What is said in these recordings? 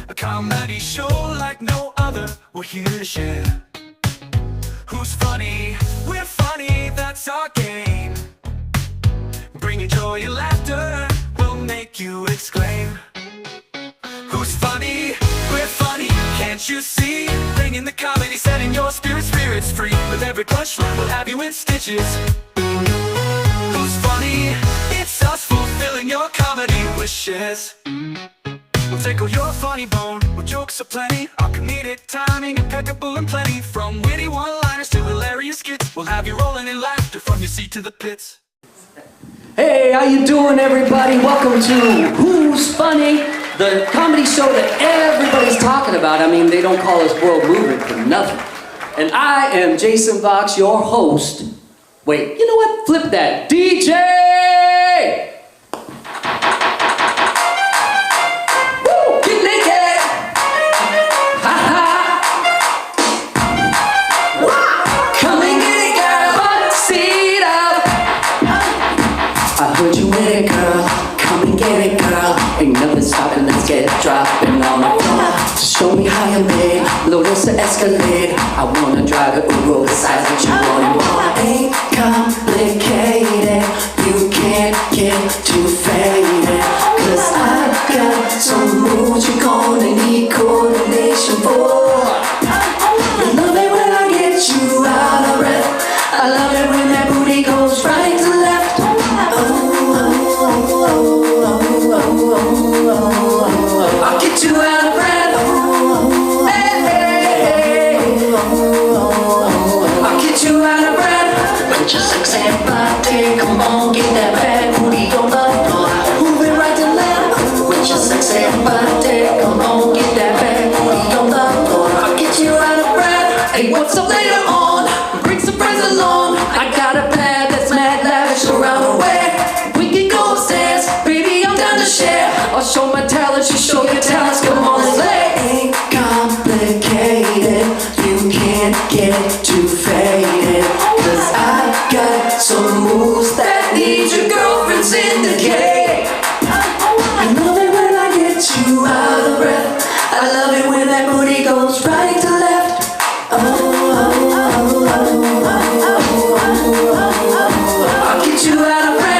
A comedy show like no other, we're here to share. Who's funny? We're funny, that's our game. Bringing joy and laughter will make you exclaim. Who's funny? We're funny, can't you see? Bringing the comedy, setting your spirits free. With every punchline we'll have you in stitches. Who's funny? It's us fulfilling your comedy wishes. We'll tickle your funny bone with jokes aplenty. Our comedic timing impeccable and plenty. From witty one-liners to hilarious skits, we'll have you rolling in laughter from your seat to the pits. Hey, how you doing, everybody? Welcome to Who's Funny, the comedy show that everybody's talking about. I mean, they don't call us world movement for nothing. And I am Jason Vox, your host. Wait, you know what? Flip that. DJ! Ain't nothing stopping, let's get dropping on the floor. Just show me how you made, load us to Escalade. I wanna drive it with roll the size that you want. Ain't complicated, you can't get too faded. Cause I got some moves you're gonna need coordination for. You love it when I get you out of breath. I love it when that booty goes right to left. I'll get you out of breath. Hey. I'll get you out of breath. Put your sexy body, come on, get that bad booty on the floor. Move it right to left. With your sexy body, come on, get that bad booty on the floor. I'll get you out of breath. Hey, what's up later on? Bring some friends along. I got a pad that's mad lavish around the way. We can go upstairs, baby, I'm down to share. I'll show my talents, you show your talents, come on, let's play. Ain't complicated, you can't get too faded. Cause I got some moves that need your girlfriend syndicate. I love it when I get you out of breath. I love it when that booty goes right to left. I'll get you out of breath.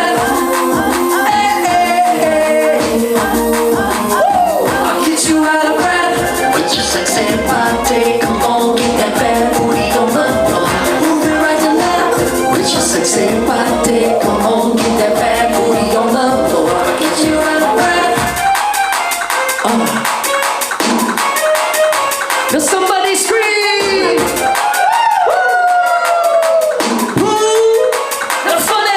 Come on, get that bad booty on the floor. Move it right to left. With your sexy body, come on, get that bad booty on the floor. I'll get you out of breath. Now somebody scream. That's funny.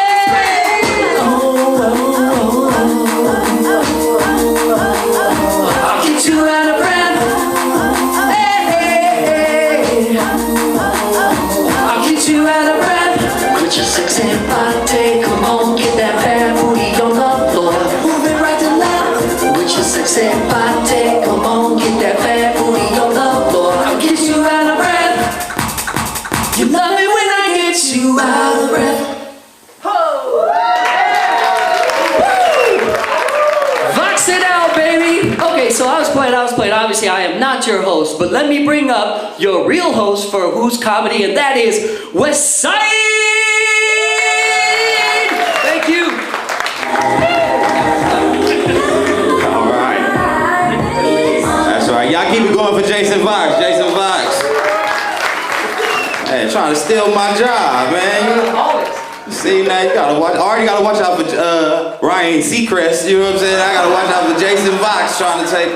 I'll get you out of breath. You out of breath with your sexy body, come on, get that bad booty on the floor. Move it right to left with your sexy body, come on, get that bad booty on the floor. I'll get you out of breath. You love me when I get you out of breath. Vox it out, baby. Okay, so I was playing. Obviously, I am not your host, but let me bring up your real host for Who's Comedy, and that is Westside. Thank you. All right. That's right. Y'all keep it going for Jason Vox. Jason Vox. Hey, trying to steal my job, man. See, now you gotta watch. Already gotta watch out for Ryan Seacrest. You know what I'm saying? I gotta watch out for Jason Vox trying to take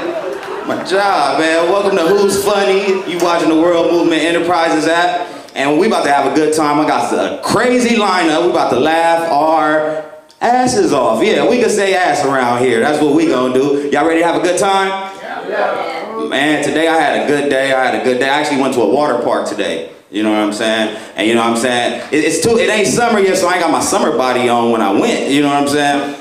my job, man. Welcome to Who's Funny. You watching the World Movement Enterprises app, and we about to have a good time. I got a crazy lineup. We about to laugh our asses off. Yeah, we can say ass around here. That's what we gonna do. Y'all ready to have a good time? Yeah. Man, today I had a good day. I actually went to a water park today. You know what I'm saying? And you know what I'm saying? It ain't summer yet, so I ain't got my summer body on when I went. You know what I'm saying?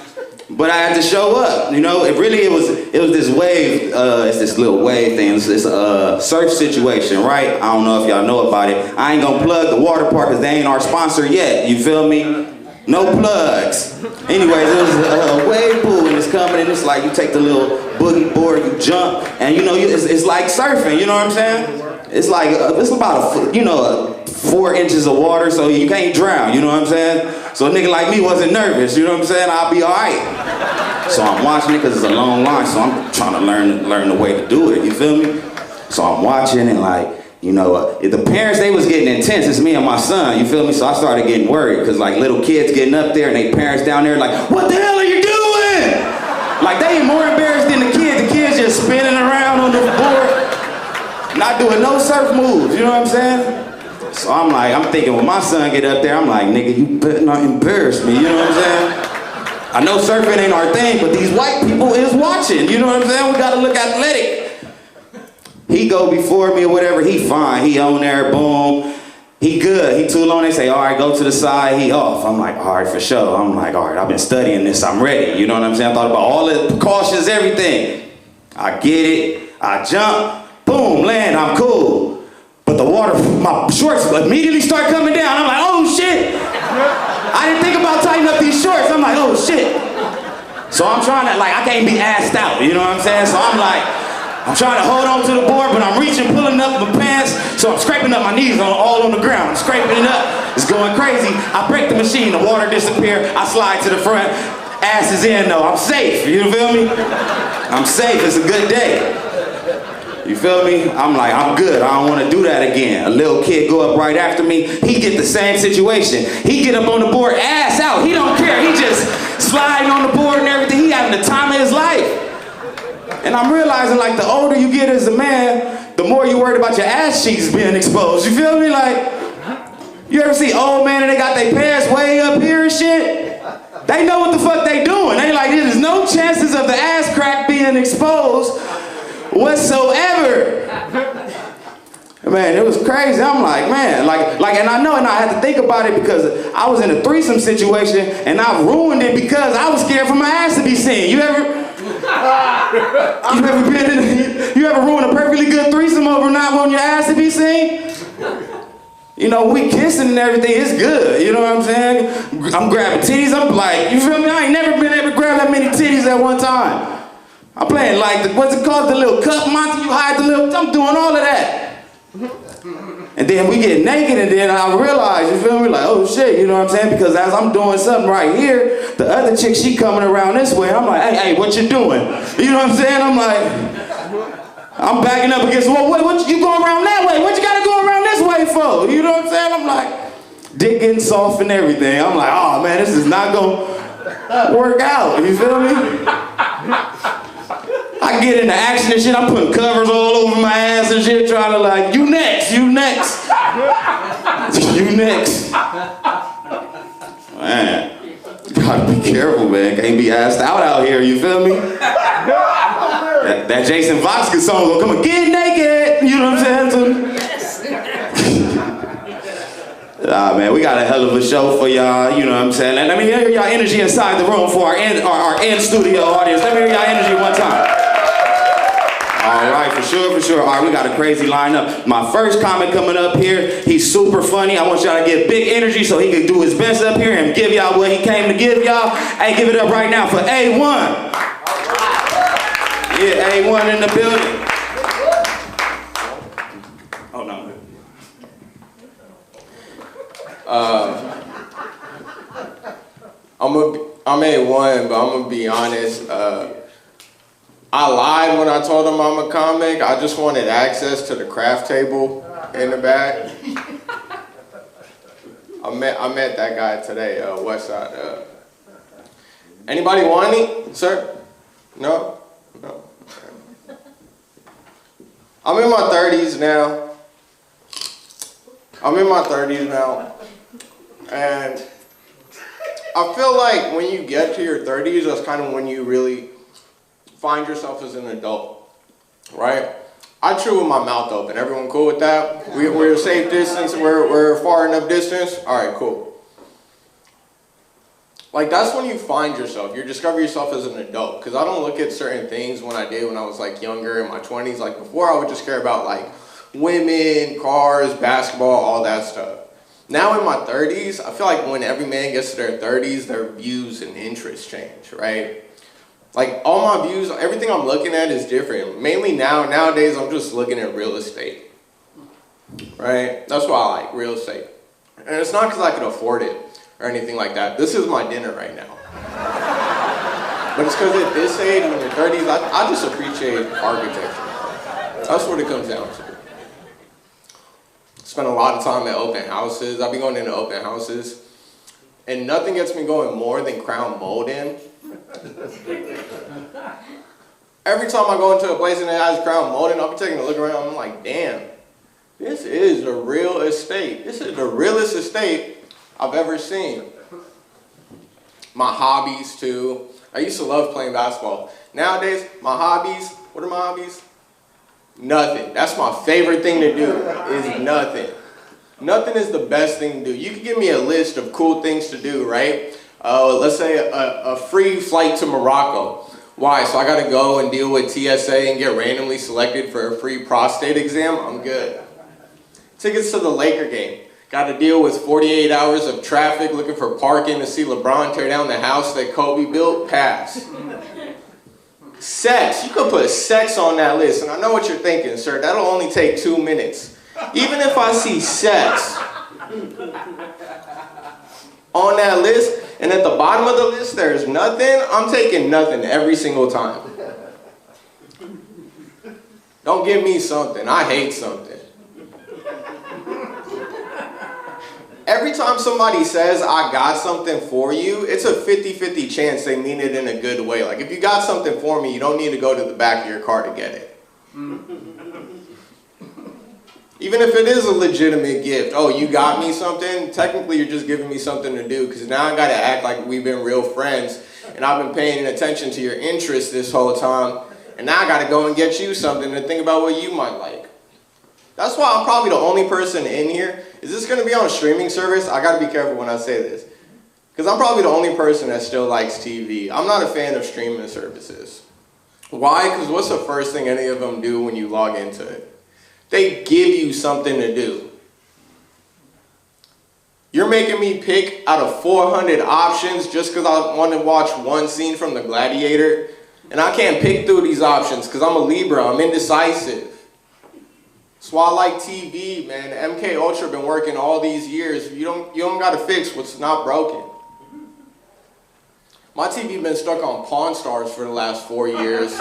But I had to show up, you know. It was this wave. It's this little wave thing. It's a surf situation, right? I don't know if y'all know about it. I ain't gonna plug the water park because they ain't our sponsor yet. You feel me? No plugs. Anyways, it was a wave pool and it's coming and it's like you take the little boogie board, you jump, and you know, it's like surfing, you know what I'm saying? It's like, it's about, 4 inches of water, so you can't drown, you know what I'm saying? So a nigga like me wasn't nervous, you know what I'm saying? I'll be all right. So I'm watching it because it's a long line, so I'm trying to learn the way to do it, you feel me? So I'm watching and like, the parents, they was getting intense. It's me and my son, you feel me? So I started getting worried because like little kids getting up there and they parents down there like, what the hell are you doing? Like they ain't more embarrassed than the kids. The kids just spinning around on the board, not doing no surf moves, you know what I'm saying? So I'm thinking when my son get up there, I'm like, nigga, you better not embarrass me, you know what I'm saying? I know surfing ain't our thing, but these white people is watching, you know what I'm saying? We gotta look athletic. He go before me or whatever, he fine, he on there, boom. He good, he too long, they say, all right, go to the side, he off. I'm like, all right, for sure. I'm like, all right, I've been studying this, I'm ready. You know what I'm saying? I thought about all the precautions, everything. I get it, I jump, boom, land, I'm cool. But the water, my shorts immediately start coming down. I'm like, oh shit. I didn't think about tightening up these shorts. I'm like, oh shit. So I'm trying to, like, I can't be assed out, you know what I'm saying? So I'm trying to hold on to the board, but I'm reaching, pulling up my pants, so I'm scraping up my knees all on the ground. I'm scraping it up. It's going crazy. I break the machine, the water disappears. I slide to the front. Ass is in though. I'm safe. You feel me? I'm safe. It's a good day. You feel me? I'm like, I'm good. I don't want to do that again. A little kid go up right after me. He get the same situation. He get up on the board, ass out. He don't care. He just sliding on the board and everything. He having the time of his life. And I'm realizing, like, the older you get as a man, the more you worried about your ass cheeks being exposed. You feel me? Like, you ever see old man and they got their pants way up here and shit? They know what the fuck they doing. They like, there's no chances of the ass crack being exposed whatsoever. Man, it was crazy. I'm like, man, and I know, and I had to think about it because I was in a threesome situation and I ruined it because I was scared for my ass to be seen. You ever ruined a perfectly good threesome over not wanting your ass to be seen? You know, we kissing and everything, it's good, you know what I'm saying? I'm grabbing titties, I'm like, you feel me? I ain't never been able to grab that many titties at one time. I'm playing like, what's it called, the little cup monster, you hide the little, I'm doing all of that. And then we get naked and then I realize, you feel me, like, oh shit, you know what I'm saying? Because as I'm doing something right here, the other chick, she coming around this way. I'm like, hey, what you doing? You know what I'm saying? I'm like, I'm backing up against, well, what you going around that way? What you gotta go around this way for? You know what I'm saying? I'm like, dick getting soft and everything. I'm like, oh man, this is not gonna work out. You feel me? I get into action and shit, I'm putting covers all over my ass and shit, trying to like, you next. You next. Man, you gotta be careful, man. Can't be assed out here, you feel me? That Jason Vodka song gonna come and get naked, you know what I'm saying? Man, we got a hell of a show for y'all, you know what I'm saying? Let me hear y'all energy inside the room for our in-studio audience. Let me hear y'all energy one time. All right, for sure. All right, we got a crazy lineup. My first comic coming up here, he's super funny. I want y'all to get big energy so he can do his best up here and give y'all what he came to give y'all. Hey, give it up right now for A1. Yeah, A1 in the building. Oh, no. I'm A1, but I'm gonna be honest. I lied when I told him I'm a comic. I just wanted access to the craft table in the back. I met that guy today, Westside. Anybody want any, sir? No? No. Okay. I'm in my 30s now. And I feel like when you get to your 30s, that's kind of when you really find yourself as an adult, right? I chew with my mouth open. Everyone cool with that? We're a safe distance. We're far enough distance. All right, cool. Like that's when you find yourself. You discover yourself as an adult. Because I don't look at certain things when I did when I was like younger in my 20s. Like before, I would just care about like women, cars, basketball, all that stuff. Now in my 30s, I feel like when every man gets to their 30s, their views and interests change, right? Like all my views, everything I'm looking at is different. Mainly nowadays, I'm just looking at real estate, right? That's why I like real estate. And it's not because I can afford it or anything like that. This is my dinner right now. But it's because at this age, when you're 30s, I just appreciate architecture. That's what it comes down to. Spend a lot of time at open houses. I've been going into open houses. And nothing gets me going more than crown molding. Every time I go into a place and it has crown molding, I'll be taking a look around. I'm like, damn, this is a real estate. This is the realest estate I've ever seen. My hobbies too. I used to love playing basketball. Nowadays, my hobbies, what are my hobbies? Nothing. That's my favorite thing to do, is nothing. Nothing is the best thing to do. You can give me a list of cool things to do, right? Let's say a free flight to Morocco. Why? So I gotta go and deal with TSA and get randomly selected for a free prostate exam? I'm good. Tickets to the Laker game. Gotta deal with 48 hours of traffic looking for parking to see LeBron tear down the house that Kobe built? Pass. Sex. You could put sex on that list, and I know what you're thinking, sir. That'll only take 2 minutes. Even if I see sex on that list, and at the bottom of the list there's nothing, I'm taking nothing every single time. Don't give me something. I hate something. Every time somebody says, I got something for you, it's a 50-50 chance they mean it in a good way. Like, if you got something for me, you don't need to go to the back of your car to get it. Even if it is a legitimate gift, oh, you got me something, technically you're just giving me something to do, because now I gotta act like we've been real friends, and I've been paying attention to your interests this whole time, and now I gotta go and get you something to think about what you might like. That's why I'm probably the only person in here. Is this gonna be on a streaming service? I gotta be careful when I say this, because I'm probably the only person that still likes TV. I'm not a fan of streaming services. Why? Because what's the first thing any of them do when you log into it? They give you something to do. You're making me pick out of 400 options just because I want to watch one scene from The Gladiator, and I can't pick through these options because I'm a Libra, I'm indecisive. That's why I like TV, man. MK Ultra been working all these years. You don't gotta fix what's not broken. My TV been stuck on Pawn Stars for the last 4 years.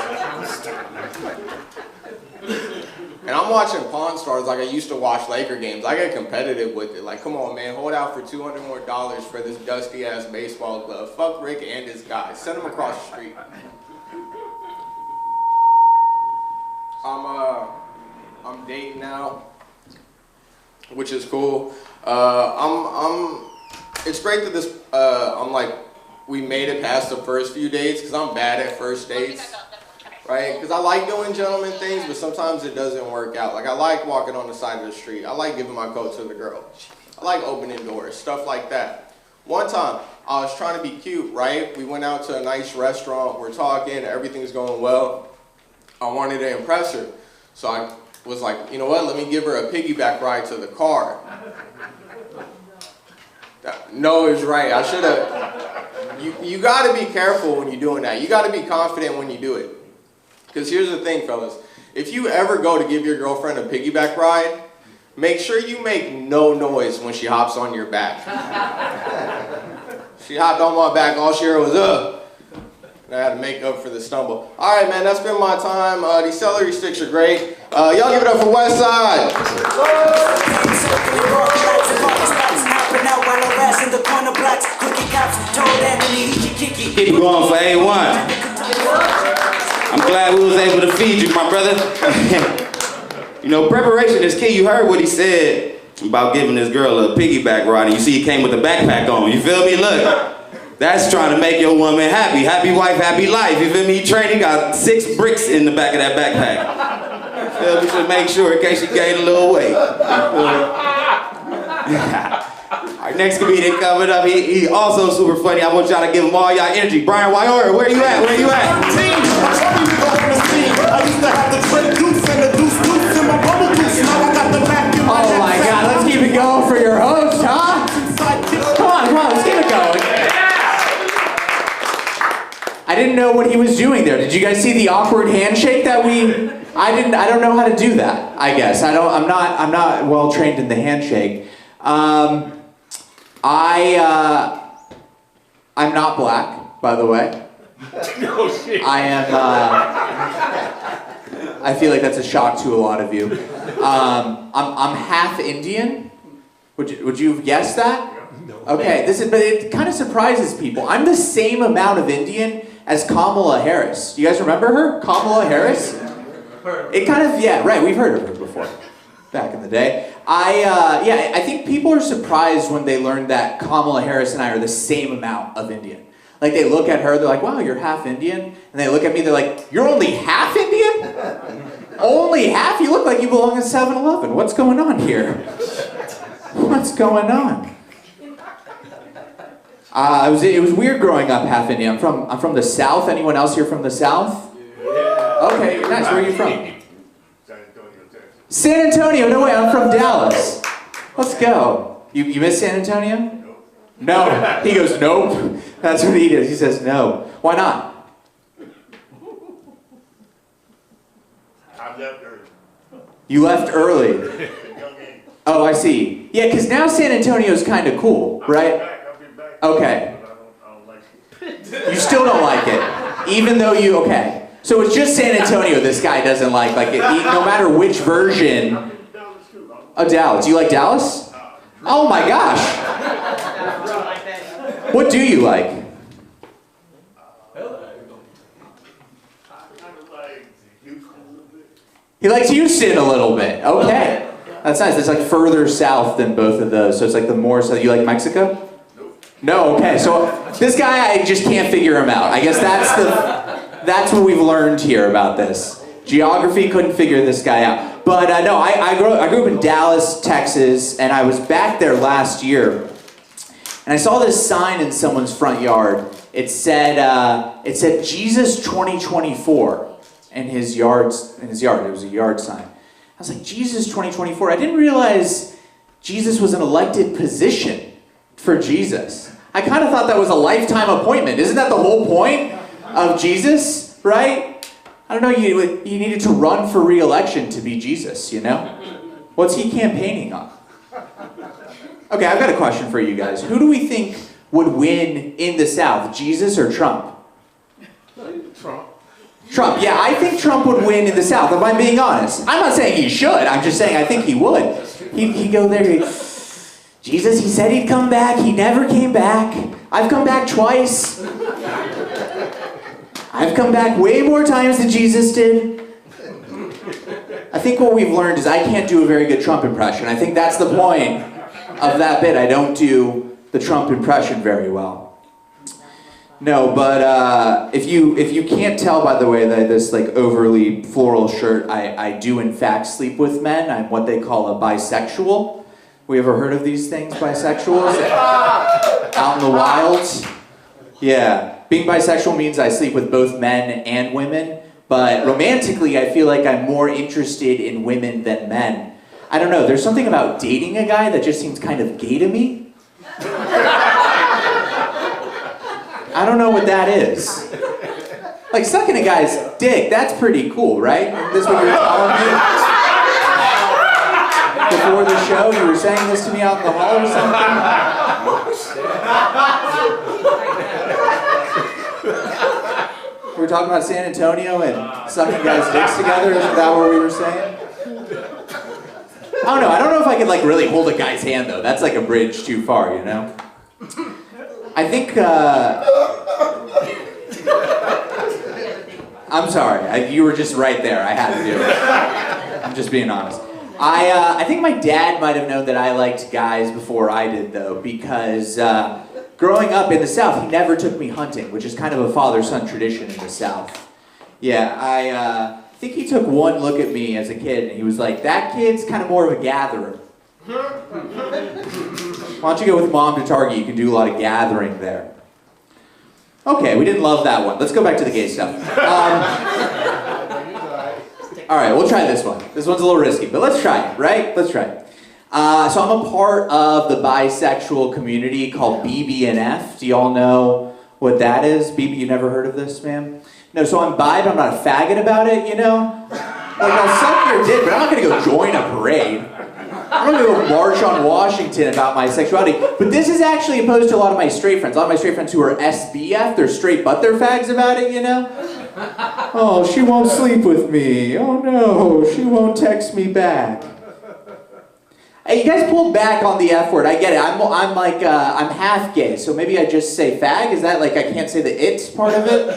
And I'm watching Pawn Stars like I used to watch Laker games. I get competitive with it. Like, come on, man, hold out for $200 more for this dusty-ass baseball glove. Fuck Rick and his guys. Send them across the street. I'm dating now, which is cool. It's great that this, I'm like, we made it past the first few dates, because I'm bad at first dates. Right? Because I like doing gentleman things, but sometimes it doesn't work out. Like, I like walking on the side of the street. I like giving my coat to the girl. I like opening doors, stuff like that. One time, I was trying to be cute, right? We went out to a nice restaurant. We're talking. Everything's going well. I wanted to impress her. So I was like, you know what? Let me give her a piggyback ride to the car. No is right. I should have. You got to be careful when you're doing that. You got to be confident when you do it. Because here's the thing, fellas. If you ever go to give your girlfriend a piggyback ride, make sure you make no noise when she hops on your back. She hopped on my back, all she heard was, and I had to make up for the stumble. All right, man, that's been my time. These celery sticks are great. Y'all give it up for Westside. Keep it going for A1. I'm glad we was able to feed you, my brother. You know, preparation is key. You heard what he said about giving this girl a piggyback ride, and you see he came with a backpack on. You feel me? Look, that's trying to make your woman happy. Happy wife, happy life. You feel me? He got 6 bricks in the back of that backpack. You feel me? Just make sure in case she gained a little weight. Our next comedian coming up, he also super funny. I want y'all to give him all y'all energy. Brian Wyour, where you at? Where you at? Oh my God, let's keep it going for your host, huh? what he was doing there. Did you guys see the awkward handshake that I don't know how to do that, I guess. I'm not well trained in the handshake. I'm not black, by the way. No shit. I am, I feel like that's a shock to a lot of you. I'm half Indian. Would you have guessed that? No. Okay, but it kind of surprises people. I'm the same amount of Indian as Kamala Harris. You guys remember her? Kamala Harris? It kind of, yeah, right, we've heard of her before, back in the day. I think people are surprised when they learn that Kamala Harris and I are the same amount of Indian. Like, they look at her, they're like, wow, you're half Indian? And they look at me, they're like, you're only half Indian? Only half? You look like you belong in 7-Eleven. What's going on here? What's going on? It was weird growing up half Indian. I'm from the South. Anyone else here from the South? Yeah. Okay, nice. Where are you from? San Antonio, Texas. San Antonio. No way. I'm from Dallas. Let's go. You miss San Antonio? Nope. No. He goes, nope. That's what he does. He says no. Why not? I left early. You left early. Young age. Oh, I see. Yeah, because now San Antonio's kind of cool, right? I'll be back. Okay. But I don't like it. You still don't like it, even though okay. So it's just San Antonio this guy doesn't like it, no matter which version. Dallas too. Oh, Dallas. You like Dallas? Oh my gosh. What do you like? I kind of like Houston a little bit. He likes Houston a little bit. Okay. That's nice. It's like further south than both of those. So it's like the more south. You like Mexico? No, okay. So this guy, I just can't figure him out. I guess that's what we've learned here about this. Geography couldn't figure this guy out. But no, I grew up in Dallas, Texas, and I was back there last year. And I saw this sign in someone's front yard. It said Jesus 2024 in his yard. It was a yard sign. I was like, Jesus 2024. I didn't realize Jesus was an elected position for Jesus. I kind of thought that was a lifetime appointment. Isn't that the whole point of Jesus, right? I don't know, you needed to run for re-election to be Jesus, you know? What's he campaigning on? Okay, I've got a question for you guys. Who do we think would win in the South, Jesus or Trump? Trump. Trump, yeah, I think Trump would win in the South, if I'm being honest. I'm not saying he should, I'm just saying I think he would. He'd go there, Jesus, he said he'd come back, he never came back. I've come back twice. I've come back way more times than Jesus did. I think what we've learned is I can't do a very good Trump impression. I think that's the point of that bit. I don't do the Trump impression very well. No, but if you can't tell by the way that this like overly floral shirt, I do in fact sleep with men. I'm what they call a bisexual. We ever heard of these things, bisexuals? Out in the wilds? Yeah. Being bisexual means I sleep with both men and women, but romantically I feel like I'm more interested in women than men. I don't know, there's something about dating a guy that just seems kind of gay to me. I don't know what that is. Like sucking a guy's dick, that's pretty cool, right? This is what you were telling me? Before the show, you were saying this to me out in the hall or something? We were talking about San Antonio and sucking guys' dicks together, isn't that what we were saying? I don't know if I could like really hold a guy's hand though. That's like a bridge too far, you know? I think, I'm sorry, you were just right there. I had to do it. I'm just being honest. I think my dad might have known that I liked guys before I did though, because growing up in the South, he never took me hunting, which is kind of a father-son tradition in the South. Yeah, I think he took one look at me as a kid and he was like, that kid's kind of more of a gatherer. Why don't you go with mom to Target? You can do a lot of gathering there. Okay, we didn't love that one. Let's go back to the gay stuff. All right, we'll try this one. This one's a little risky, but let's try it, right? Let's try it. So I'm a part of the bisexual community called BB&F. Do y'all know what that is? BB, you never heard of this, ma'am? No, so I'm bi, but I'm not a faggot about it, you know? Like, I'll suck your dick, but I'm not gonna go join a parade. I'm not gonna go march on Washington about my sexuality. But this is actually opposed to a lot of my straight friends. A lot of my straight friends who are SBF, they're straight but they're fags about it, you know? Oh, she won't sleep with me. Oh no, she won't text me back. Hey, you guys pulled back on the F word. I get it. I'm like, I'm half gay, so maybe I just say fag. Is that like I can't say the it part of it?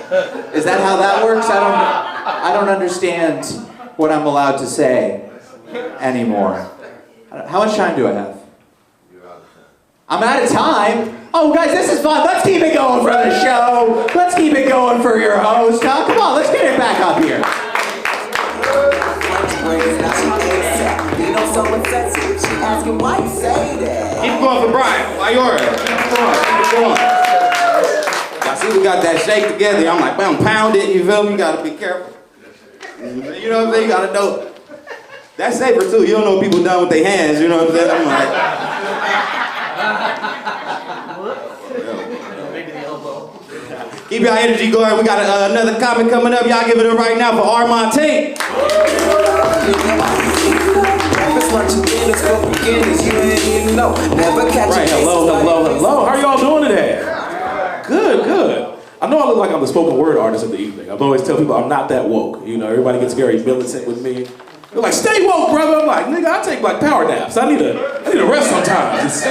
Is that how that works? I don't understand what I'm allowed to say anymore. How much time do I have? I'm out of time. Oh, guys, this is fun. Let's keep it going for the show. Let's keep it going for your host. Huh? Come on, let's get it back up here. Keep going for Brian. Why yours? Come on, keep it going. I see we got that shake together. I'm like, bam, pound it. You feel me? You gotta be careful. You know what I'm saying? You gotta know. That's safer too. You don't know what people done with their hands. You know what I'm saying? I'm like. Keep your energy going. We got another comment coming up. Y'all give it up right now for Lamont. Right, hello. How are y'all doing today? Good. I know I look like I'm the spoken word artist of the evening. I've always tell people I'm not that woke. You know, everybody gets very militant with me. They're like, stay woke, brother. I'm like, nigga, I take like power naps. I need a rest sometimes.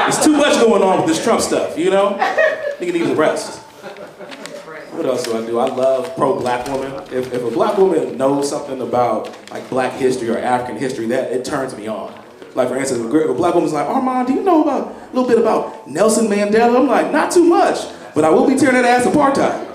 It's too much going on with this Trump stuff, you know? Nigga needs a rest. What else do? I love pro-black women. If a black woman knows something about like black history or African history, that it turns me on. Like for instance, if a black woman's like, Armand, do you know about a little bit about Nelson Mandela? I'm like, not too much, but I will be tearing that ass apartheid.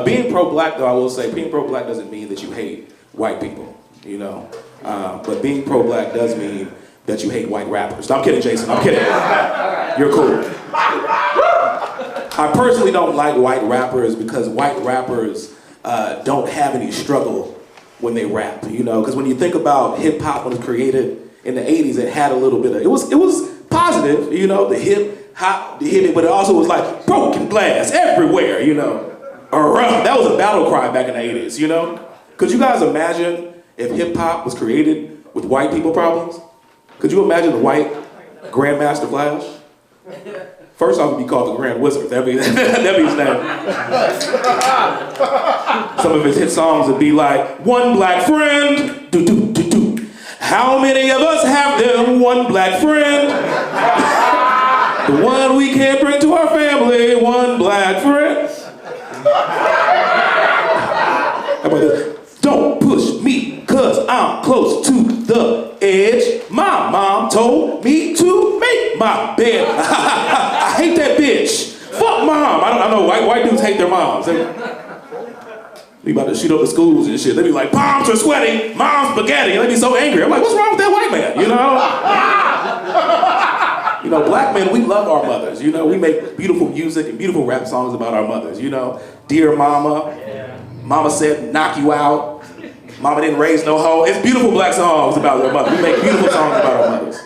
Being pro-black, though, I will say, being pro-black doesn't mean that you hate white people, you know. But being pro-black does mean that you hate white rappers. No, I'm kidding, Jason. I'm kidding. You're cool. I personally don't like white rappers because white rappers don't have any struggle when they rap, you know. Because when you think about hip hop when it was created in the '80s, it had a little bit of it was positive, you know, the hip hop, the hip, but it also was like broken glass everywhere, you know. That was a battle cry back in the '80s, you know. Could you guys imagine if hip hop was created with white people problems? Could you imagine the white Grandmaster Flash? First off, would be called the Grand Wizard. That'd be his name. Some of his hit songs would be like, one black friend, do do do do. How many of us have them? One black friend. The one we can't bring to our family, one black friend. How about this? Don't push me, cause I'm close to the edge. My mom told me to make my bed. I hate that bitch. Fuck mom. I know white dudes hate their moms. They about to shoot up the schools and shit. They be like, moms are sweaty, mom's spaghetti. They be so angry. I'm like, what's wrong with that white man? You know? You know, black men, we love our mothers. You know, we make beautiful music and beautiful rap songs about our mothers. You know, dear mama, mama said knock you out. Mama didn't raise no hoe. It's beautiful black songs about our mothers. We make beautiful songs about our mothers.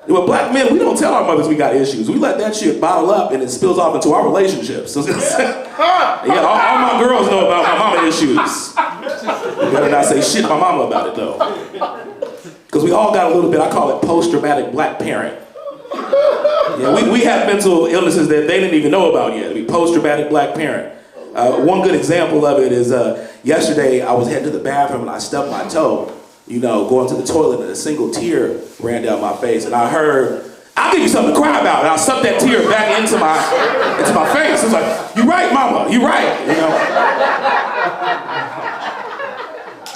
With black men, we don't tell our mothers we got issues. We let that shit bottle up and it spills off into our relationships. So, yeah, all my girls know about my mama issues. You better not say shit to my mama about it though. Because we all got a little bit, I call it post-traumatic black parent. Yeah, we have mental illnesses that they didn't even know about yet. We post-traumatic black parent. One good example of it is yesterday I was heading to the bathroom and I stubbed my toe, you know, going to the toilet and a single tear ran down my face and I heard, I'll give you something to cry about, and I sucked that tear back into my face. It was like, you right, mama, you right, you know.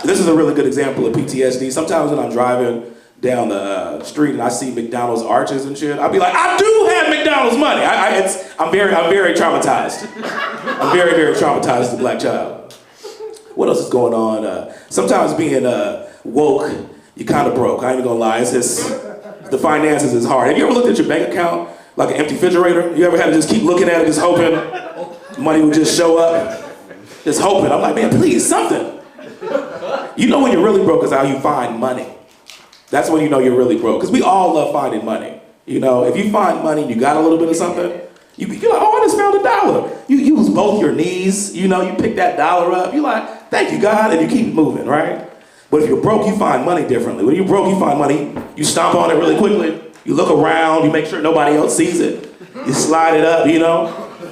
This is a really good example of PTSD. Sometimes when I'm driving down the street and I see McDonald's arches and shit, I'll be like, I do have McDonald's money. I'm very traumatized. I'm very, very traumatized as a black child. What else is going on? Sometimes being woke, you're kind of broke. I ain't even gonna lie. It's just, the finances is hard. Have you ever looked at your bank account like an empty refrigerator? You ever had to just keep looking at it, just hoping money would just show up? Just hoping. I'm like, man, please, something. You know when you're really broke is how you find money. That's when you know you're really broke. Because we all love finding money. You know, if you find money and you got a little bit of something, you're like, oh, I just found $1. You use both your knees, you know, you pick that dollar up, you're like, thank you, God, and you keep moving, right? But if you're broke, you find money differently. When you're broke, you find money, you stomp on it really quickly, you look around, you make sure nobody else sees it, you slide it up, you know?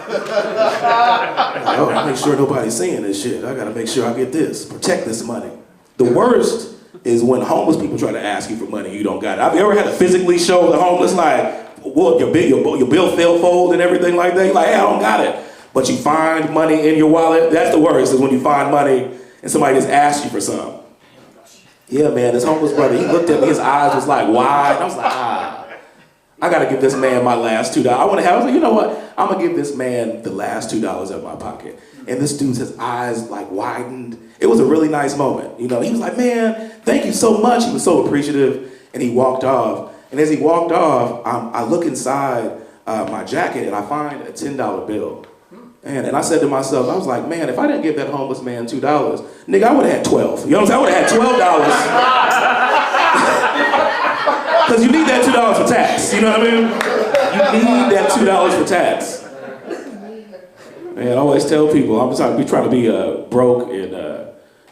Like, oh, I make sure nobody's seeing this shit. I gotta make sure I get this, protect this money. The worst is when homeless people try to ask you for money, you don't got it. Have you ever had to physically show the homeless, like, well, your bill fell fold and everything like that? You're like, hey, I don't got it. But you find money in your wallet. That's the worst, is when you find money and somebody just asks you for some. Yeah, man, this homeless brother, he looked at me, his eyes was like wide. And I was like, I gotta give this man my last $2. I was like, you know what? I'm gonna give this man the last $2 out of my pocket. And this dude's, his eyes like widened. It was a really nice moment. You know, he was like, man, thank you so much. He was so appreciative, and he walked off. And as he walked off, I look inside my jacket and I find a $10 bill. And I said to myself, I was like, man, if I didn't give that homeless man $2, nigga, I would have had 12. You know what I'm saying? I would have had $12. Because you need that $2 for tax. You know what I mean? You need that $2 for tax. Man, I always tell people, I'm trying to be broke, and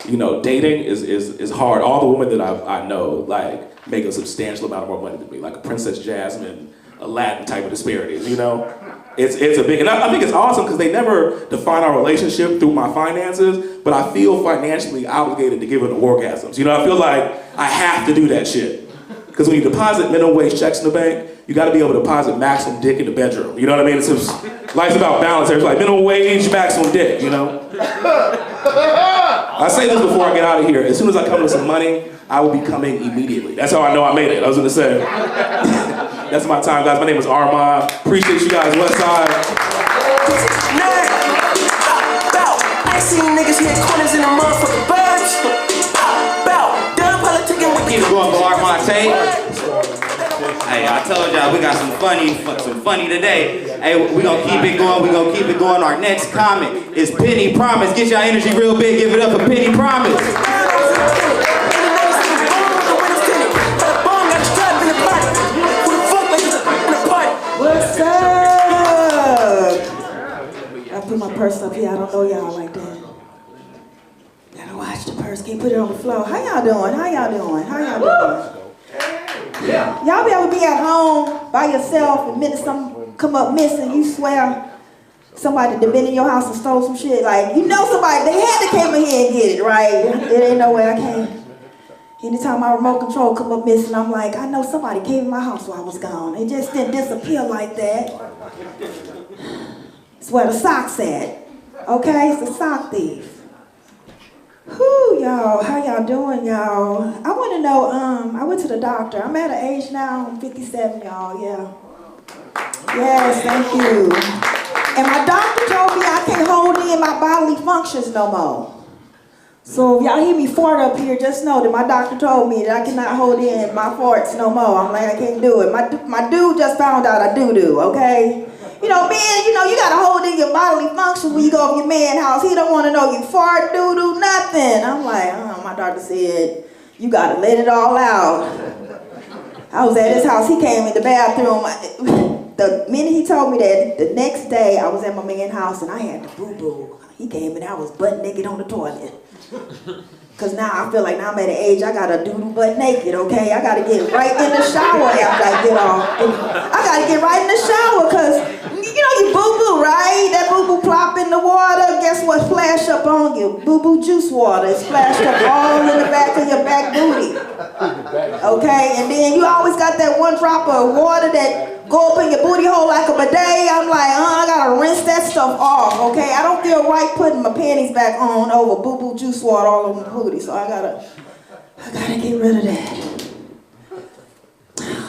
you know, dating is hard. All the women that I know, like, make a substantial amount more money than me, like a Princess Jasmine, Aladdin type of disparities, you know? It's a big, and I think it's awesome because they never define our relationship through my finances, but I feel financially obligated to give her the orgasms. You know, I feel like I have to do that shit. Because when you deposit minimum wage checks in the bank, you gotta be able to deposit maximum dick in the bedroom. You know what I mean? It's just, life's about balance. It's like minimum wage, maximum dick, you know? I say this before I get out of here. As soon as I come with some money, I will be coming immediately. That's how I know I made it. I was gonna say. That's my time, guys. My name is Armand. Appreciate you guys, Westside. I seen niggas hit corners in the motherfucking birds. Done politicking with Keep it going for Armand Tate. Hey, I told y'all we got some funny today. Hey, we gonna keep it going. Our next comic is Penny Promise. Get y'all energy real big. Give it up for Penny Promise. What's up? I put my purse up here. I don't know y'all like that. Gotta watch the purse. Can't put it on the floor. How y'all doing? Y'all be able to be at home by yourself and minute something come up missing, you swear somebody that been in your house and stole some shit. Like, you know somebody, they had to come in here and get it, right? It ain't no way I can't. Anytime my remote control come up missing, I'm like, I know somebody came in my house while I was gone. It just didn't disappear like that. It's where the sock's at. Okay, it's the sock thief. Whew, y'all, how y'all doing, y'all? I want to know, I went to the doctor. I'm at an age now, I'm 57, y'all, yeah. Yes, thank you. And my doctor told me I can't hold in my bodily functions no more. So if y'all hear me fart up here, just know that my doctor told me that I cannot hold in my farts no more. I'm like, I can't do it. My dude just found out I do, okay? You know, man, you know, you gotta hold in your bodily functions when you go to your man's house. He don't wanna know you fart, do nothing. I'm like, my doctor said, you gotta let it all out. I was at his house, he came in the bathroom. The minute he told me that, the next day I was at my man's house and I had to boo-boo. He came and I was butt naked on the toilet. Cause now I feel like now I'm at an age I gotta do butt naked, okay? I gotta get right in the shower after I get off. I gotta get right in the shower cause you know you boo-boo, right? That boo-boo plop in the water, guess what splash up on you? Boo-boo juice water. It splashed up all in the back of your back booty. Okay, and then you always got that one drop of water that go up in your booty hole like a bidet. I'm like, I gotta rinse that stuff off, okay? I don't feel right putting my panties back on over boo-boo juice water all over my booty, so I gotta get rid of that.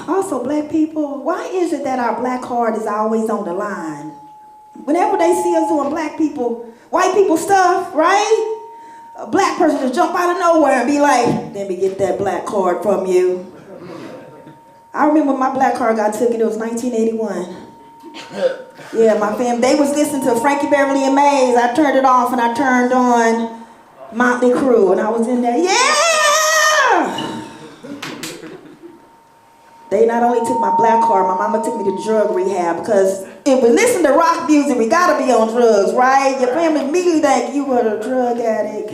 Also, black people, why is it that our black heart is always on the line? Whenever they see us doing black people, white people stuff, right? A black person just jump out of nowhere and be like, let me get that black card from you. I remember when my black card got taken, it was 1981. Yeah, my family, they was listening to Frankie Beverly and Mays. I turned it off and I turned on Motley Crue and I was in there, yeah! They not only took my black card, my mama took me to drug rehab because if we listen to rock music, we gotta be on drugs, right? Your family immediately think you were a drug addict.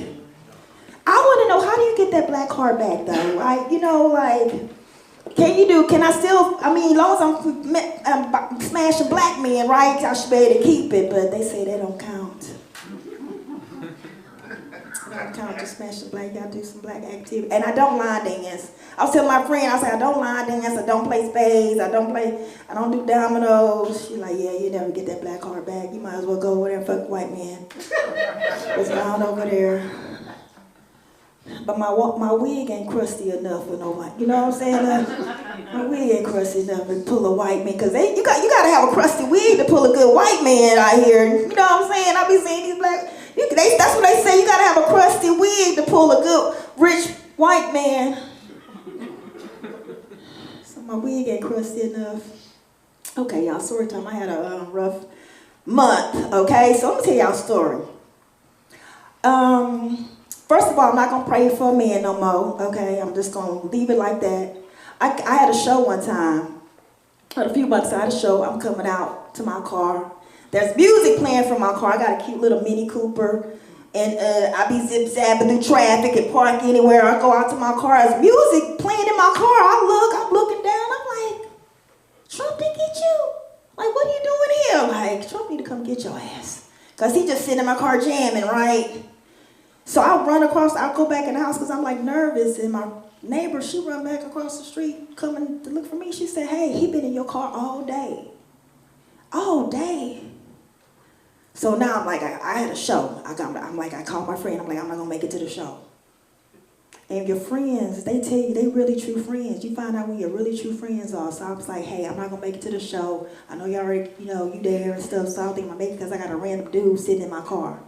I want to know, how do you get that black card back though, right? You know, like, can I still, I mean, as long as I'm smashing black men, right, I should be able to keep it, but they say that don't count. Don't count to smashing black, y'all do some black activity. And I don't line dance. I was telling my friend, I said, I don't line dance, I don't play spades, I don't do dominoes. She like, yeah, you never get that black card back. You might as well go over there and fuck white men. It's down over there. But my wig ain't crusty enough for no white. You know what I'm saying? My wig ain't crusty enough to pull a white man. Cause you gotta have a crusty wig to pull a good white man out here. You know what I'm saying? I be seeing these black. That's what they say. You gotta have a crusty wig to pull a good rich white man. So my wig ain't crusty enough. Okay, y'all. Story time. I had a rough month. Okay, so I'm gonna tell y'all a story. First of all, I'm not going to pray for a man no more, okay? I'm just going to leave it like that. I had a show one time. A few months I had a show. I'm coming out to my car. There's music playing from my car. I got a cute little Mini Cooper. And I be zip-zapping through traffic and park anywhere. I go out to my car. There's music playing in my car. I'm looking down. I'm like, Trump didn't get you? Like, what are you doing here? Like, Trump need to come get your ass. Because he just sitting in my car jamming, right? So I'll go back in the house because I'm like nervous, and my neighbor, she run back across the street coming to look for me. She said, hey, he been in your car all day. All day. So now I'm like, I had a show. I called my friend, I'm like, I'm not gonna make it to the show. And your friends, they tell you they really true friends. You find out when your really true friends are. So I was like, hey, I'm not gonna make it to the show. I know you already, you there and stuff, so I don't think I'm gonna make it because I got a random dude sitting in my car.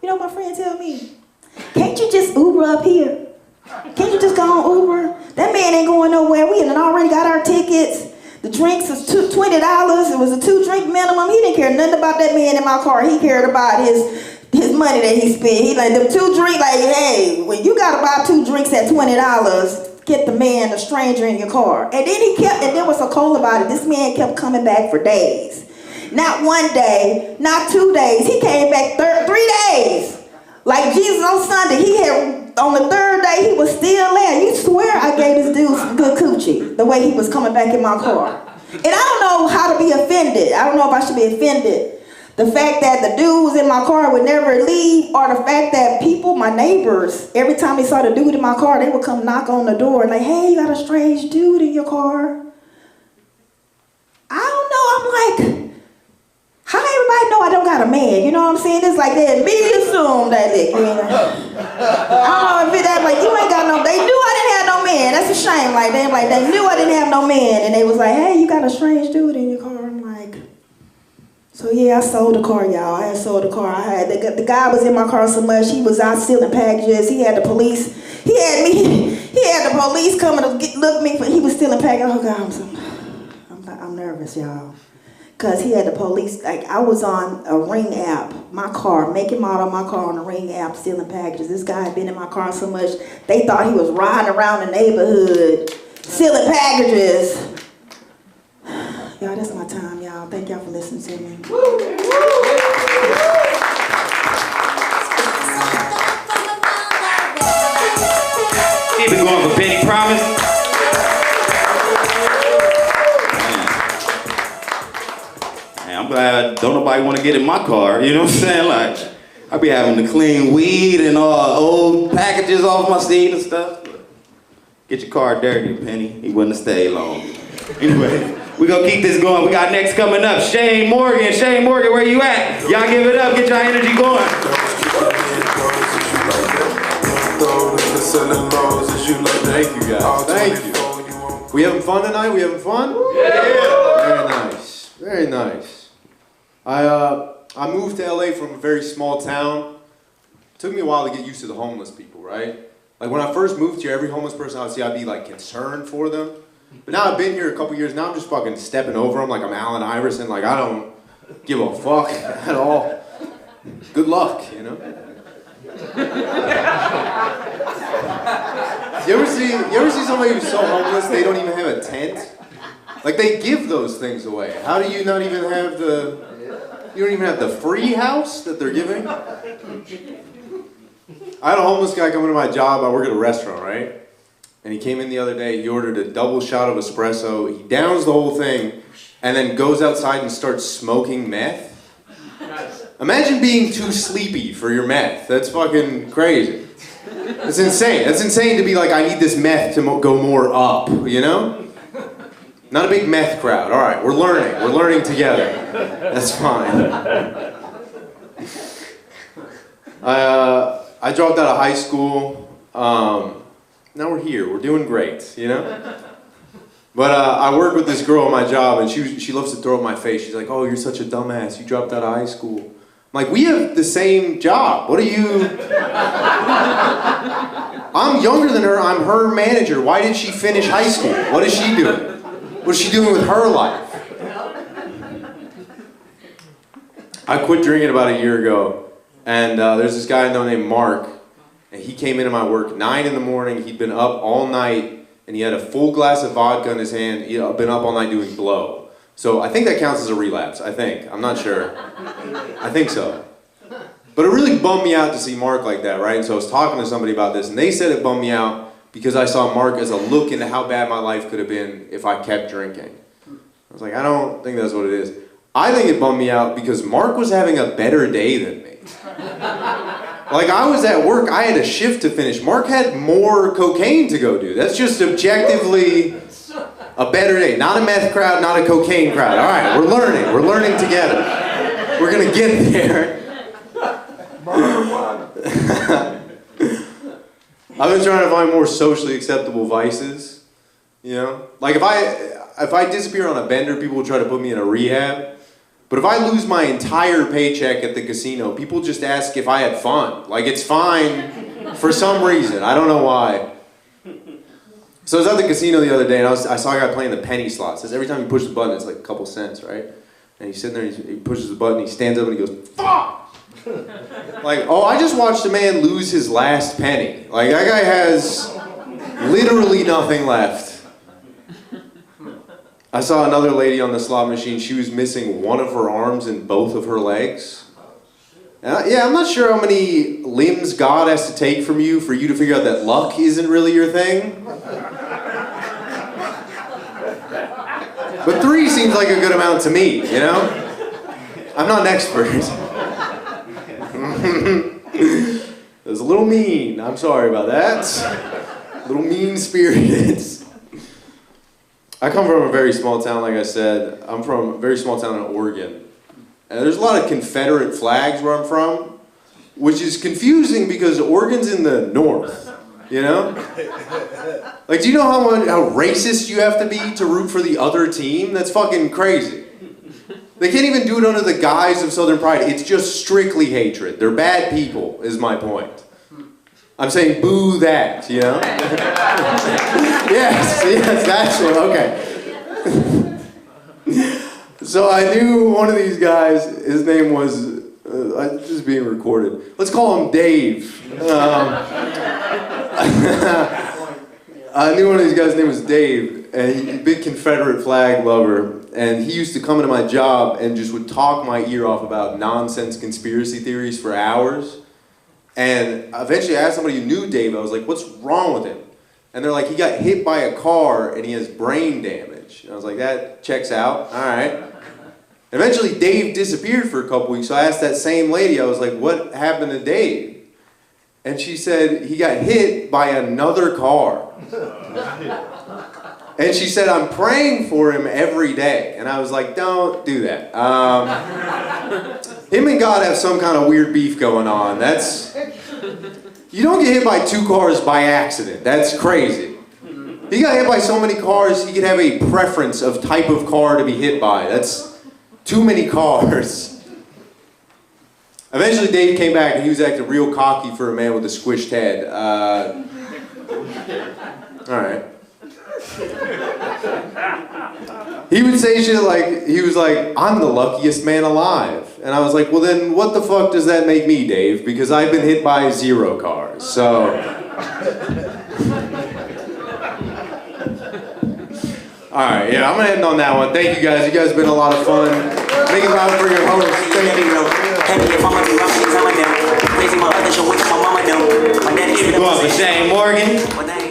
You know what my friend tell me? Can't you just Uber up here? Can't you just go on Uber? That man ain't going nowhere. We had already got our tickets. The drinks was $20. It was a 2-drink minimum. He didn't care nothing about that man in my car. He cared about his money that he spent. He like, them 2 drinks, like, hey, when you gotta buy 2 drinks at $20, get the man, a stranger in your car. And then and there was so cold about it. This man kept coming back for days. Not 1 day, not 2 days. He came back 3 days. Like Jesus on Sunday, on the 3rd day, he was still there. You swear I gave this dude some good coochie, the way he was coming back in my car. And I don't know how to be offended. I don't know if I should be offended. The fact that the dude was in my car would never leave, or the fact that people, my neighbors, every time they saw the dude in my car, they would come knock on the door and like, hey, you got a strange dude in your car. I don't know, I'm like, how everybody know I don't got a man? You know what I'm saying? It's like they immediately assume that I don't know if it's that like you ain't got no. They knew I didn't have no man. That's a shame. Like they knew I didn't have no man, and they was like, hey, you got a strange dude in your car. I'm like, so yeah, I sold the car, y'all. I had sold the car. I had the guy was in my car so much. He was out stealing packages. He had the police. He had the police coming to look me for. He was stealing packages. Oh God, I'm nervous, y'all. Cause he had the police, like I was on a Ring app, my car, making model my car on a Ring app, stealing packages. This guy had been in my car so much, they thought he was riding around the neighborhood, stealing packages. Y'all, that's my time, y'all. Thank y'all for listening to me. Keep it going for Penny Promise. I'm glad don't nobody want to get in my car, you know what I'm saying? Like, I be having to clean weed and old packages off my seat and stuff. Get your car dirty, Penny. He wouldn't have stayed long. Anyway, we gonna keep this going. We got next coming up, Shane Morgan. Shane Morgan, where you at? Y'all give it up, get your energy going. Thank you, guys. Thank you. We having fun tonight? We having fun? Yeah. Very nice. Very nice. I moved to LA from a very small town. It took me a while to get used to the homeless people, right? Like when I first moved here, every homeless person I would see, I'd be like concerned for them. But now I've been here a couple years, now I'm just fucking stepping over them like I'm Allen Iverson. Like I don't give a fuck at all. Good luck, you know? You ever see somebody who's so homeless they don't even have a tent? Like they give those things away. How do you not even have the? You don't even have the free house that they're giving. I had a homeless guy come into my job. I work at a restaurant, right? And he came in the other day. He ordered a double shot of espresso. He downs the whole thing, and then goes outside and starts smoking meth. Imagine being too sleepy for your meth. That's fucking crazy. That's insane. That's insane to be like, I need this meth to go more up, you know? Not a big meth crowd. All right, we're learning. We're learning together. That's fine. I dropped out of high school. Now we're here. We're doing great, you know? But I work with this girl at my job, and she loves to throw up my face. She's like, oh, you're such a dumbass. You dropped out of high school. I'm like, we have the same job. What are you... I'm younger than her. I'm her manager. Why did she finish high school? What is she doing? What's she doing with her life? I quit drinking about a year ago, and there's this guy I know named Mark, and he came into my work 9 in the morning. He'd been up all night, and he had a full glass of vodka in his hand. He'd been up all night doing blow. So I think that counts as a relapse, I think. I'm not sure. I think so. But it really bummed me out to see Mark like that, right? And so I was talking to somebody about this, and they said it bummed me out because I saw Mark as a look into how bad my life could have been if I kept drinking. I was like, I don't think that's what it is. I think it bummed me out because Mark was having a better day than me. Like, I was at work, I had a shift to finish. Mark had more cocaine to go do. That's just objectively a better day. Not a meth crowd, not a cocaine crowd. All right, we're learning together. We're gonna get there. I've been trying to find more socially acceptable vices, you know? Like if I disappear on a bender, people will try to put me in a rehab. But if I lose my entire paycheck at the casino, people just ask if I had fun. Like it's fine for some reason. I don't know why. So I was at the casino the other day and I saw a guy playing the penny slots. Says every time you push the button, it's like a couple cents, right? And he's sitting there, he pushes the button, he stands up and he goes, fuck! Like, oh, I just watched a man lose his last penny. Like, that guy has literally nothing left. I saw another lady on the slot machine. She was missing one of her arms and both of her legs. Yeah, I'm not sure how many limbs God has to take from you for you to figure out that luck isn't really your thing. But 3 seems like a good amount to me, you know? I'm not an expert. It was a little mean. I'm sorry about that. A little mean-spirited. I come from a very small town, like I said. I'm from a very small town in Oregon. And there's a lot of Confederate flags where I'm from, which is confusing because Oregon's in the north, you know? Like, do you know how racist you have to be to root for the other team? That's fucking crazy. They can't even do it under the guise of Southern pride. It's just strictly hatred. They're bad people, is my point. I'm saying boo that, you know? yes, that's what, okay. So I knew one of these guys, his name was, just being recorded. Let's call him Dave. I knew one of these guys' name was Dave, and he's a big Confederate flag lover. And he used to come into my job and just would talk my ear off about nonsense conspiracy theories for hours. And eventually I asked somebody who knew Dave, I was like, what's wrong with him? And they're like, he got hit by a car and he has brain damage. And I was like, that checks out, all right. Eventually Dave disappeared for a couple weeks, so I asked that same lady, I was like, what happened to Dave? And she said, he got hit by another car. And she said, I'm praying for him every day. And I was like, don't do that. Him and God have some kind of weird beef going on. You don't get hit by 2 cars by accident. That's crazy. He got hit by so many cars, he could have a preference of type of car to be hit by. That's too many cars. Eventually Dave came back and he was acting real cocky for a man with a squished head. All right. He would say shit like, he was like, I'm the luckiest man alive. And I was like, well then what the fuck does that make me, Dave? Because I've been hit by 0 cars, so. Alright, yeah, I'm gonna end on that one. Thank you guys. You guys have been a lot of fun. Thank you guys for your host. Thank you. Happy if I'ma be rocking, telling them. Crazy my other show, what my mama do. My daddy said Go up for Shane Morgan.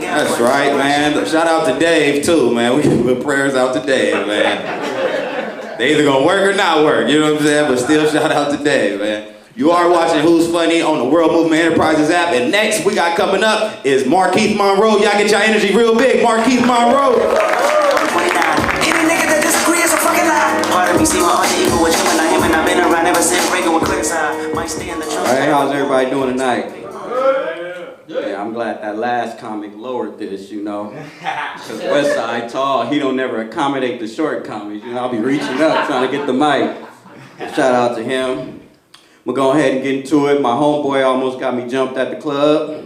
That's right, man. Shout out to Dave too, man. We put prayers out to Dave, man. They either gonna work or not work, you know what I'm saying? But still shout out to Dave, man. You are watching Who's Funny on the World Movement Enterprises app. And next we got coming up is Markeith Monroe. Y'all get your energy real big. Markeith Monroe. Any nigga that disagree is a fucking lie. Part of me see my auntie equal with him and him, and I've been around ever since breaking with clear side. Might stay in the truth. Hey, how's everybody doing tonight? Yeah, I'm glad that last comic lowered this, you know. Because Westside tall, he don't never accommodate the short comics. You know, I'll be reaching up trying to get the mic. Shout out to him. I'm gonna go ahead and get into it. My homeboy almost got me jumped at the club.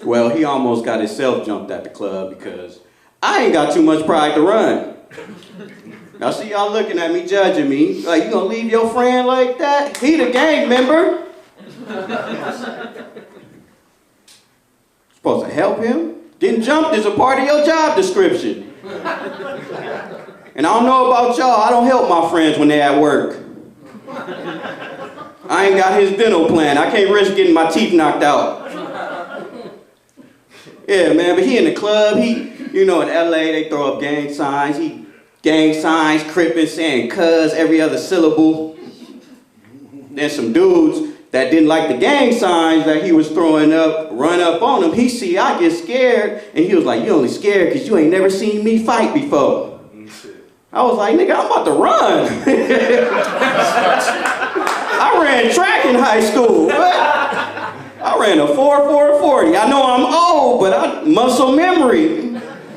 Well, he almost got himself jumped at the club because I ain't got too much pride to run. Now see y'all looking at me, judging me. Like, you gonna leave your friend like that? He the gang member. Supposed to help him? Getting jumped is a part of your job description. And I don't know about y'all, I don't help my friends when they're at work. I ain't got his dental plan. I can't risk getting my teeth knocked out. Yeah, man, but he in the club, you know, in LA, they throw up gang signs. Gang signs, crippin', saying cuz every other syllable. Then some dudes that didn't like the gang signs that he was throwing up, run up on him. He see I get scared, and he was like, you only scared because you ain't never seen me fight before. I was like, nigga, I'm about to run. I ran track in high school. I ran a 4.40. I know I'm old, but I muscle memory.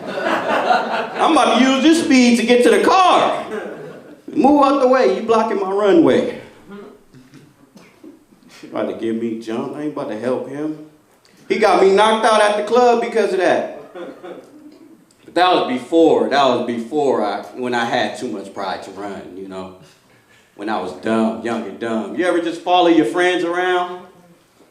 I'm about to use this speed to get to the car. Move out the way, you blocking my runway. About to give me jump, I ain't about to help him. He got me knocked out at the club because of that. But that was before when I had too much pride to run, you know. When I was dumb, young and dumb. You ever just follow your friends around?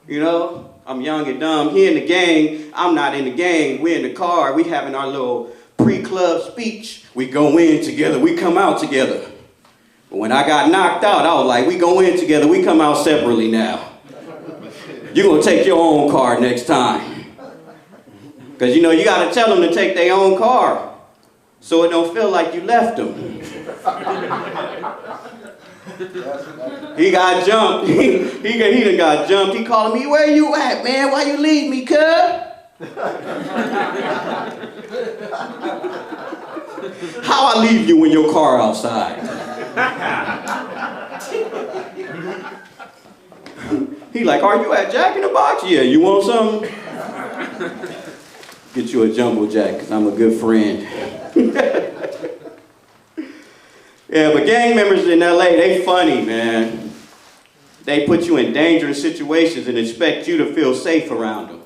You know, I'm young and dumb. He in the gang, I'm not in the gang. We in the car, we having our little pre-club speech. We go in together, we come out together. But when I got knocked out, I was like, we go in together, we come out separately now. You're gonna take your own car next time. Because you know, you gotta tell them to take their own car so it don't feel like you left them. He got jumped. he done got jumped. He calling me, where you at, man? Why you leave me, cuz? How I leave you in your car outside? He like, are you at Jack in the Box? Yeah, you want something? Get you a jumbo jack, because I'm a good friend. Yeah, but gang members in LA, they funny, man. They put you in dangerous situations and expect you to feel safe around them.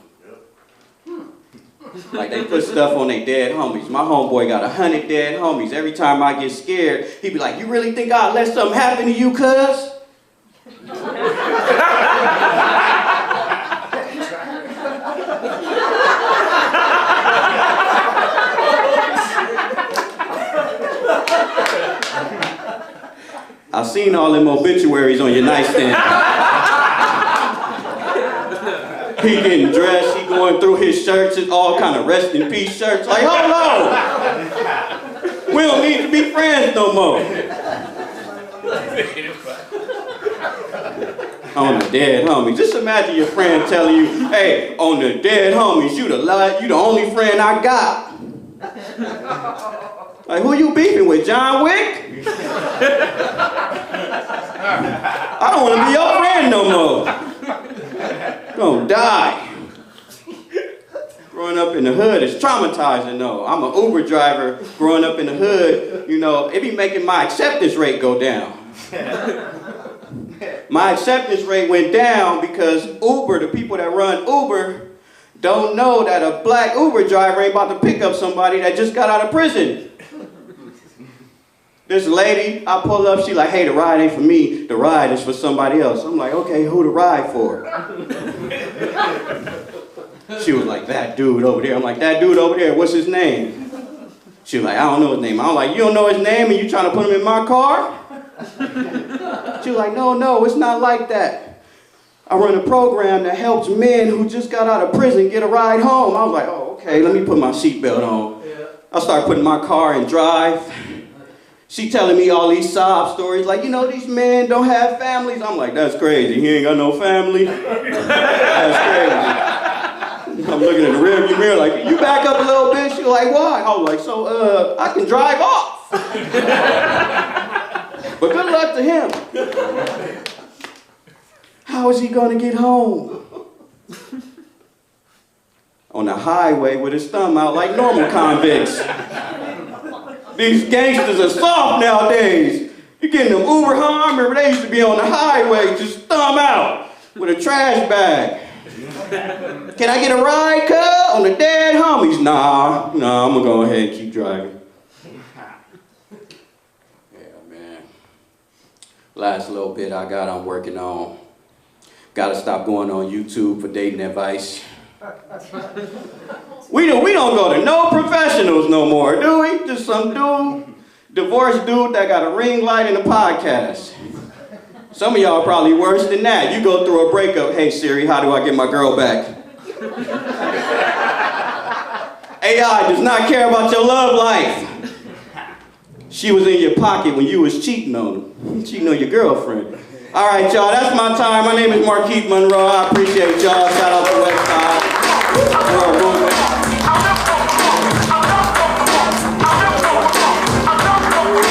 Like they put stuff on their dead homies. My homeboy got 100 dead homies. Every time I get scared, he be like, you really think I'll let something happen to you, cuz? I've seen all them obituaries on your nightstand. He getting dressed, he going through his shirts, it's all kind of rest in peace shirts. Like, hold on! We don't need to be friends no more. On the dead homies. Just imagine your friend telling you, hey, on the dead homies, you the only friend I got. Like, who you beefing with, John Wick? I don't want to be your friend no more. You're gonna die. Growing up in the hood is traumatizing though. I'm an Uber driver growing up in the hood, you know, it be making my acceptance rate go down. My acceptance rate went down because Uber, the people that run Uber, don't know that a black Uber driver ain't about to pick up somebody that just got out of prison. This lady, I pull up, she like, hey, the ride ain't for me, the ride is for somebody else. I'm like, okay, who the ride for? She was like, that dude over there. I'm like, that dude over there, what's his name? She was like, I don't know his name. I was like, you don't know his name and you trying to put him in my car? She was like, no, it's not like that. I run a program that helps men who just got out of prison get a ride home. I was like, oh, okay, let me put my seatbelt on. I started putting my car in drive. She telling me all these sob stories, like, you know, these men don't have families. I'm like, that's crazy. He ain't got no family. That's crazy. I'm looking in the rearview mirror like, you back up a little bit? She was like, why? I was like, so, I can drive off. But good luck to him. How is he gonna get home? On the highway with his thumb out like normal convicts. These gangsters are soft nowadays. You're getting them Uber harm. Remember, they used to be on the highway, just thumb out with a trash bag. Can I get a ride, cuz? On the dead homies? Nah, I'm gonna go ahead and keep driving. Yeah, man. Last little bit I'm working on. Gotta stop going on YouTube for dating advice. We don't go to no professionals no more, do we? Just some dude, divorced dude that got a ring light and a podcast. Some of y'all probably worse than that. You go through a breakup. Hey Siri, how do I get my girl back? AI does not care about your love life. She was in your pocket when you was cheating on him. Cheating on your girlfriend. All right, y'all, that's my time. My name is Marquise Monroe. I appreciate y'all. Shout out to Westside.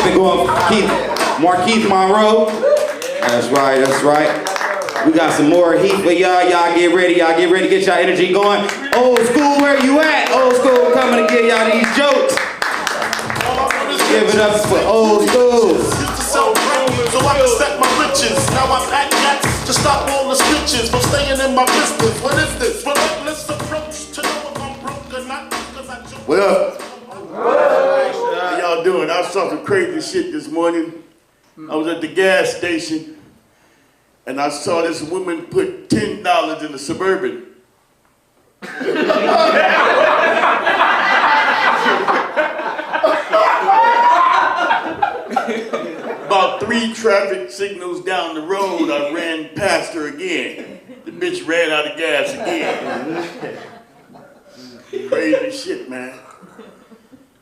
Been going Marquise Monroe. That's right. We got some more heat for y'all. Y'all get ready, get y'all energy going. Old school, where you at? Old school coming to give y'all these jokes. Give it up for old school. So I can stack my riches. Now I'm at that to stop all the stitches from staying in my business. What is this? Relentless approach to know if I'm broke or not. What up? How y'all doing? I saw some crazy shit this morning. I was at the gas station and I saw this woman put $10 in the Suburban. About 3 traffic signals down the road, I ran past her again. The bitch ran out of gas again. Crazy shit, man.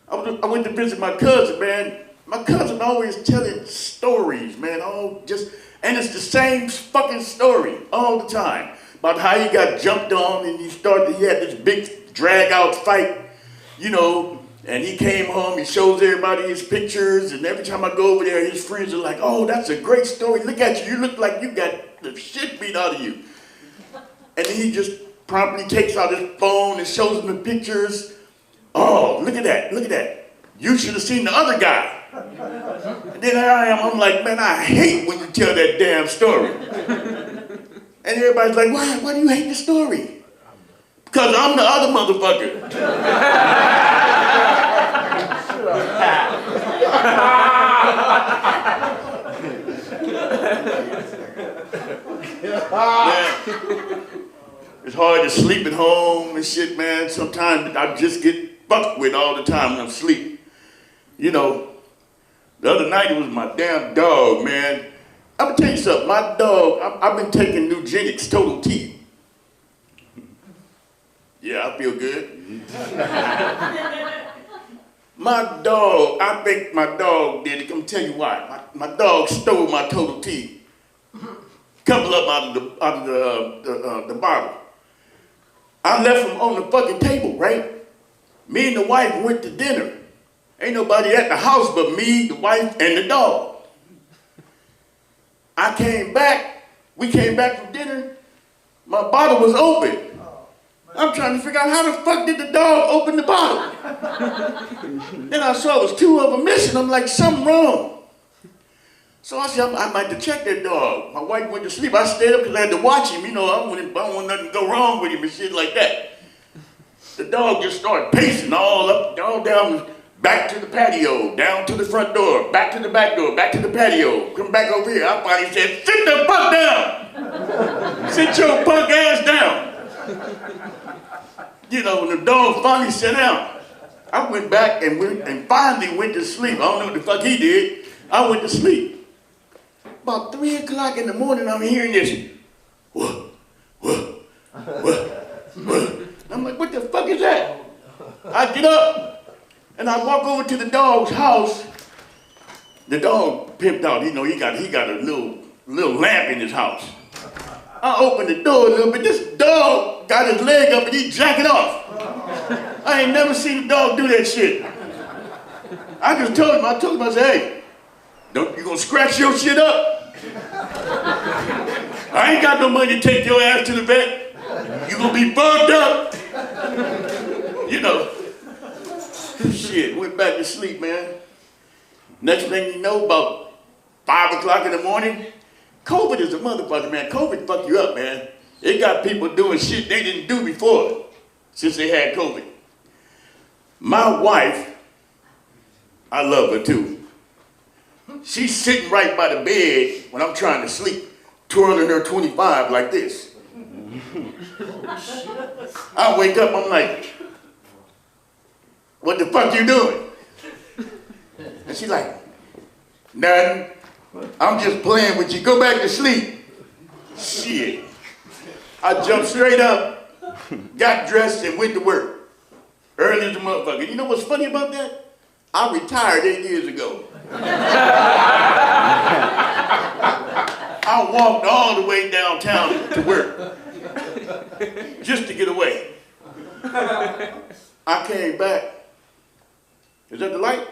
I went to visit my cousin, man. My cousin always telling stories, man. And it's the same fucking story all the time. About how he got jumped on and he had this big drag out fight, you know. And he came home, he shows everybody his pictures, and every time I go over there, his friends are like, oh, that's a great story. Look at you look like you got the shit beat out of you. And then he just promptly takes out his phone and shows them the pictures. Oh, look at that. You should have seen the other guy. And then I'm like, man, I hate when you tell that damn story. And everybody's like, why do you hate the story? Because I'm the other motherfucker. Man, it's hard to sleep at home and shit, man. Sometimes I just get fucked with all the time when I'm asleep. You know, the other night it was my damn dog, man. I'm gonna tell you something. My dog, I've been taking Nugenics Total T. Yeah, I feel good. My dog, I think my dog did it. I'm gonna tell you why. My dog stole my Total T. Couple of them out of the bottle. I left them on the fucking table, right? Me and the wife went to dinner. Ain't nobody at the house but me, the wife, and the dog. I came back. We came back from dinner. My bottle was open. I'm trying to figure out how the fuck did the dog open the bottle? Then I saw it was 2 of them missing. I'm like, something wrong. So I said, I might have to check that dog. My wife went to sleep. I stayed up because I had to watch him. You know, I don't want nothing to go wrong with him and shit like that. The dog just started pacing all up, all down, back to the patio, down to the front door, back to the back door, back to the patio. Come back over here. I finally said, sit the fuck down. Sit your punk ass down. You know, when the dog finally sat down, I went back and finally went to sleep. I don't know what the fuck he did. I went to sleep. About 3 o'clock in the morning, I'm hearing this. What? I'm like, what the fuck is that? I get up and I walk over to the dog's house. The dog pimped out. You know, he got a little lamp in his house. I opened the door a little bit. This dog got his leg up and he jacking off. I ain't never seen a dog do that shit. I just told him, I said, hey, you gonna scratch your shit up? I ain't got no money to take your ass to the vet. You gonna be bugged up. You know. Shit, went back to sleep, man. Next thing you know, about 5 o'clock in the morning, COVID is a motherfucker, man. COVID fucked you up, man. It got people doing shit they didn't do before since they had COVID. My wife, I love her too. She's sitting right by the bed when I'm trying to sleep, twirling her 25 like this. I wake up, I'm like, what the fuck you doing? And she's like, nothing. I'm just playing with you. Go back to sleep. Shit. I jumped straight up, got dressed, and went to work. Early as a motherfucker. You know what's funny about that? I retired 8 years ago. I walked all the way downtown to work just to get away. I came back. Is that the light?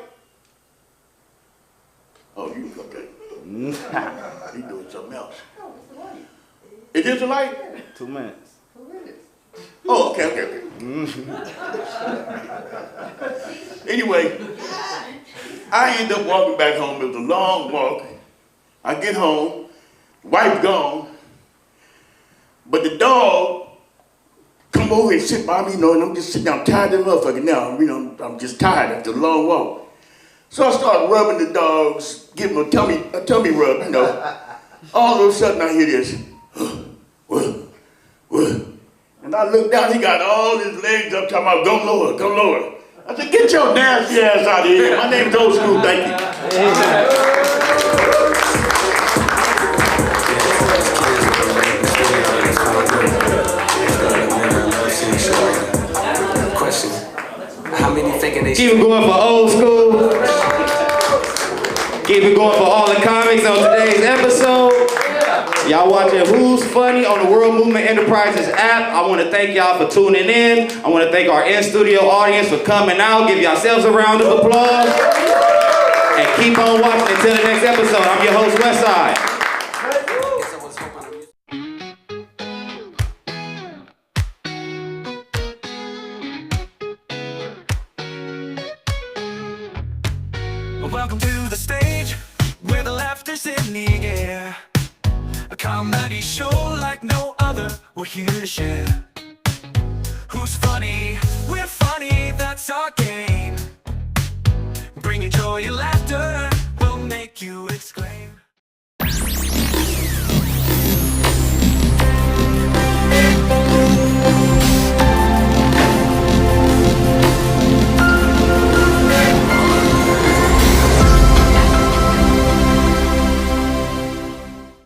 Oh, you okay. He doing something else. Is this the light? 2 minutes. Oh, okay. Anyway, I end up walking back home. It was a long walk. I get home, wife gone, but the dog come over and sit by me, you know, and I'm just sitting down, tired of the motherfucker now. You know, I'm just tired after a long walk. So I start rubbing the dogs, giving them a tummy rub, you know. All of a sudden I hear this, what? And I look down, he got all his legs up, talking about, go lower. I said, get your nasty ass out of here. My name's Old School, thank you. Question. How many thinking they Keep it going for Old School. Keep it going for all the comics on today's episode. Y'all watching Who's Funny on the World Movement Enterprises app. I want to thank y'all for tuning in. I want to thank our in-studio audience for coming out. Give yourselves a round of applause. And keep on watching until the next episode. I'm your host, Westside. Welcome to the stage where the laughter's in the air. A comedy show like no other, we're here to share. Who's funny? We're funny, that's our game. Bring your joy and laughter, we'll make you exclaim.